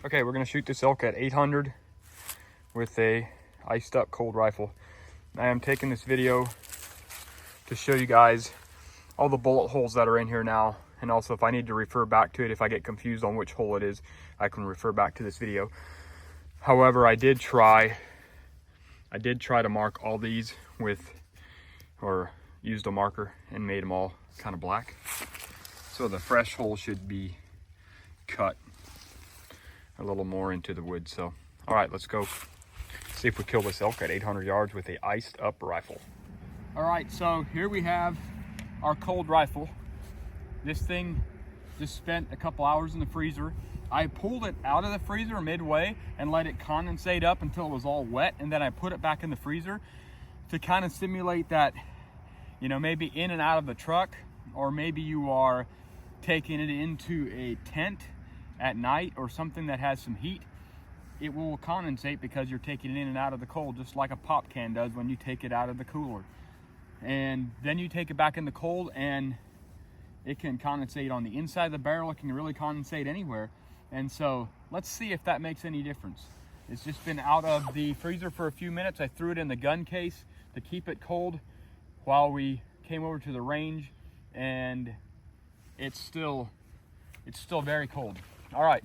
Okay, we're gonna shoot this elk at 800 with a iced up cold rifle. I am taking this video to show you guys all the bullet holes that are in here now, and also if I need to refer back to it, if I get confused on which hole it is, I can refer back to this video. However, I did try to mark all these with, or used a marker and made them all kind of black. So the fresh hole should be cut a little more into the wood. So, all right, let's go see if we kill this elk at 800 yards with a iced up rifle. All right, so here we have our cold rifle. This thing just spent a couple hours in the freezer. I pulled it out of the freezer midway and let it condensate up until it was all wet, and then I put it back in the freezer to kind of simulate that, you know, maybe in and out of the truck, or maybe you are taking it into a tent at night or something that has some heat. It will condensate because you're taking it in and out of the cold, just like a pop can does when you take it out of the cooler. And then you take it back in the cold and it can condensate on the inside of the barrel. It can really condensate anywhere. And so let's see if that makes any difference. It's just been out of the freezer for a few minutes. I threw it in the gun case to keep it cold while we came over to the range, and it's still very cold. All right,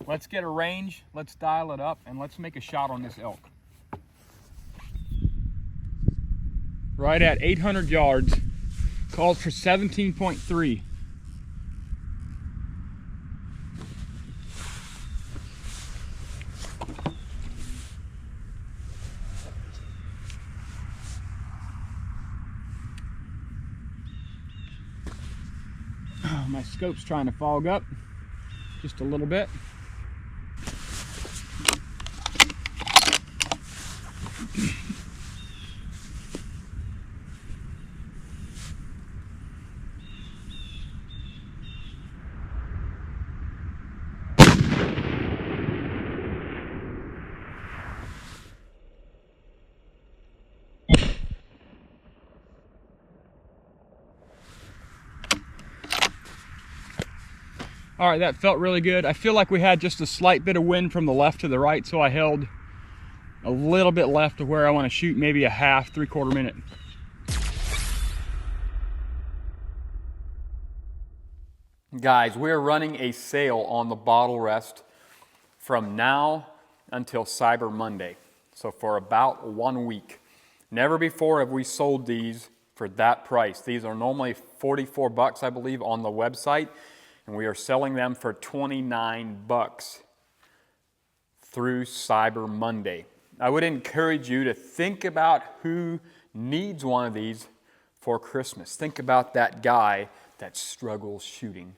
let's get a range, let's dial it up, and let's make a shot on this elk. Right at 800 yards, calls for 17.3. My scope's trying to fog up just a little bit. All right, that felt really good. I feel like we had just a slight bit of wind from the left to the right, so I held a little bit left of where I want to shoot, maybe a half, 3/4 minute. Guys, we're running a sale on the bottle rest from now until Cyber Monday. So for about 1 week. Never before have we sold these for that price. These are normally 44 bucks, I believe, on the website. And we are selling them for 29 bucks through Cyber Monday. I would encourage you to think about who needs one of these for Christmas. Think about that guy that struggles shooting.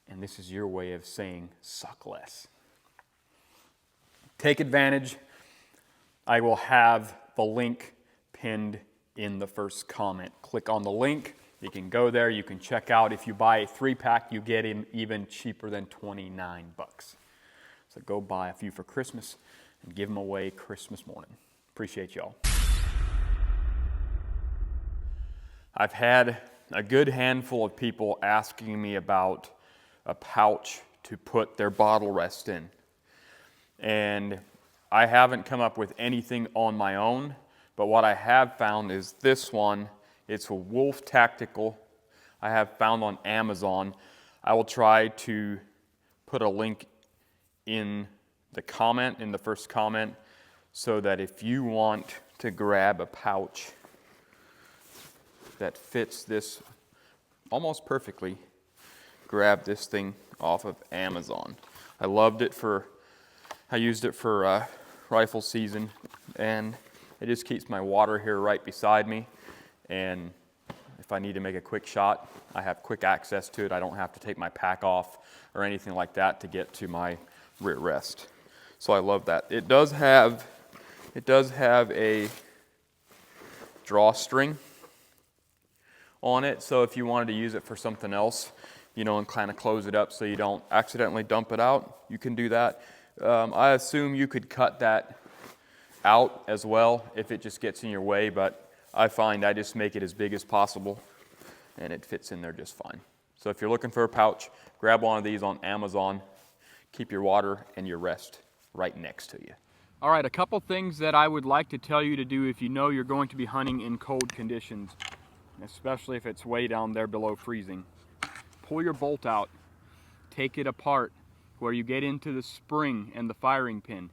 And this is your way of saying suck less. Take advantage. I will have the link pinned in the first comment. Click on the link. You can go there, you can check out. If you buy a 3-pack, you get him even cheaper than 29 bucks. So go buy a few for Christmas and give them away Christmas morning. Appreciate y'all. I've had a good handful of people asking me about a pouch to put their bottle rest in. And I haven't come up with anything on my own, but what I have found is this one. It's a Wolf Tactical. I have found on Amazon. I will try to put a link in the comment, in the first comment, so that if you want to grab a pouch that fits this almost perfectly, grab this thing off of Amazon. I loved it I used it for rifle season, and it just keeps my water here right beside me. And if I need to make a quick shot, I have quick access to it. I don't have to take my pack off or anything like that to get to my rear rest. So I love that. It does have a drawstring on it. So if you wanted to use it for something else, you know, and kind of close it up so you don't accidentally dump it out, you can do that. I assume you could cut that out as well if it just gets in your way, but I find I just make it as big as possible and it fits in there just fine. So if you're looking for a pouch, grab one of these on Amazon. keep your water and your rest right next to you. All right, a couple things that I would like to tell you to do if you know you're going to be hunting in cold conditions, especially if it's way down there below freezing. Pull your bolt out, take it apart where you get into the spring and the firing pin.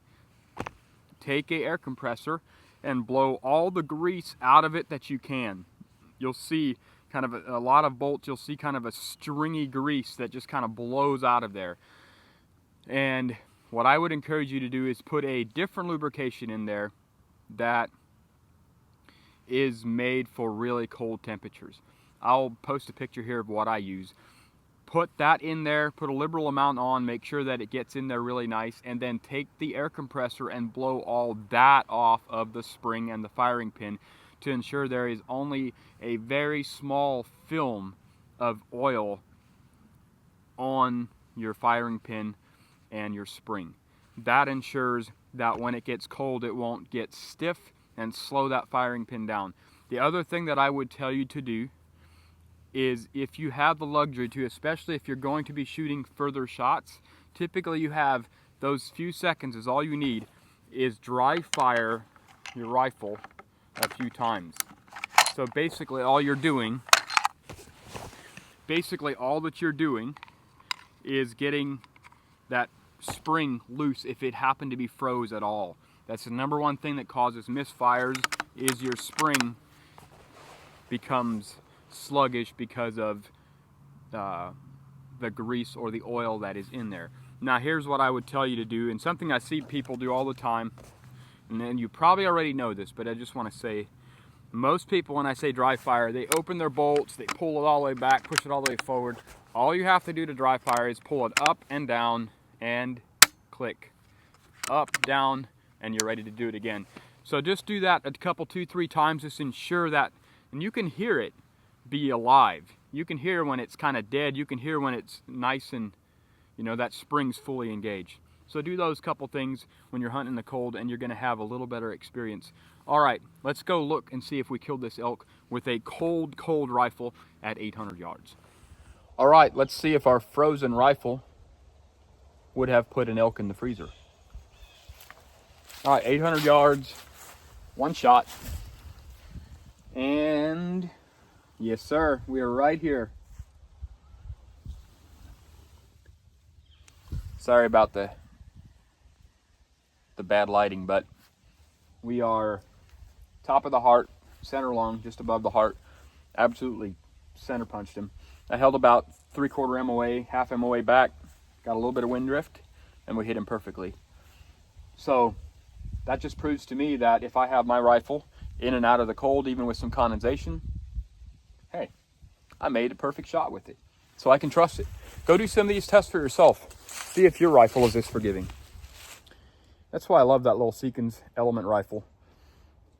Take an air compressor and blow all the grease out of it that you can. You'll see kind of a lot of bolts, you'll see kind of a stringy grease that just kind of blows out of there. And what I would encourage you to do is put a different lubrication in there that is made for really cold temperatures. I'll post a picture here of what I use. Put that in there, put a liberal amount on, make sure that it gets in there really nice, and then take the air compressor and blow all that off of the spring and the firing pin to ensure there is only a very small film of oil on your firing pin and your spring. That ensures that when it gets cold, it won't get stiff and slow that firing pin down. The other thing that I would tell you to do is, if you have the luxury to, especially if you're going to be shooting further shots, typically you have those few seconds is all you need, is dry fire your rifle a few times. So basically all that you're doing is getting that spring loose if it happened to be froze at all. That's the number one thing that causes misfires, is your spring becomes sluggish because of the grease or the oil that is in there. Now here's what I would tell you to do, and something I see people do all the time, and then you probably already know this, but I just want to say, most people, when I say dry fire, they open their bolts, they pull it all the way back, push it all the way forward. All you have to do to dry fire is pull it up and down and click. Up, down, and you're ready to do it again. So just do that a couple, 2-3 times. Just ensure that, and you can hear it be alive. You can hear when it's kind of dead. You can hear when it's nice and, you know, that spring's fully engaged. So do those couple things when you're hunting in the cold, and you're going to have a little better experience. All right, let's go look and see if we killed this elk with a cold rifle at 800 yards. All right, let's see if our frozen rifle would have put an elk in the freezer. All right, 800 yards, one shot. And yes, sir, we are right here. Sorry about the bad lighting, but we are top of the heart, center lung, just above the heart. Absolutely center punched him. I held about 3/4 MOA, half MOA back, got a little bit of wind drift, and we hit him perfectly. So that just proves to me that if I have my rifle in and out of the cold, even with some condensation, hey, I made a perfect shot with it. So I can trust it. Go do some of these tests for yourself. See if your rifle is this forgiving. That's why I love that little Seekins Element rifle.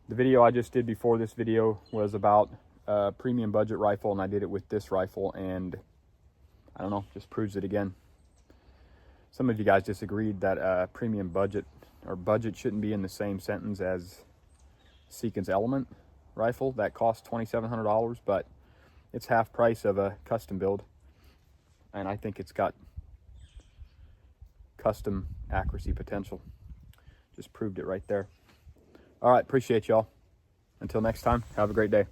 The video I just did before this video was about a premium budget rifle, and I did it with this rifle, and I don't know, just proves it again. Some of you guys disagreed that premium budget or budget shouldn't be in the same sentence as Seekins Element rifle that costs $2,700, but it's half price of a custom build, and I think it's got custom accuracy potential. Just proved it right there. All right, appreciate y'all. Until next time, have a great day.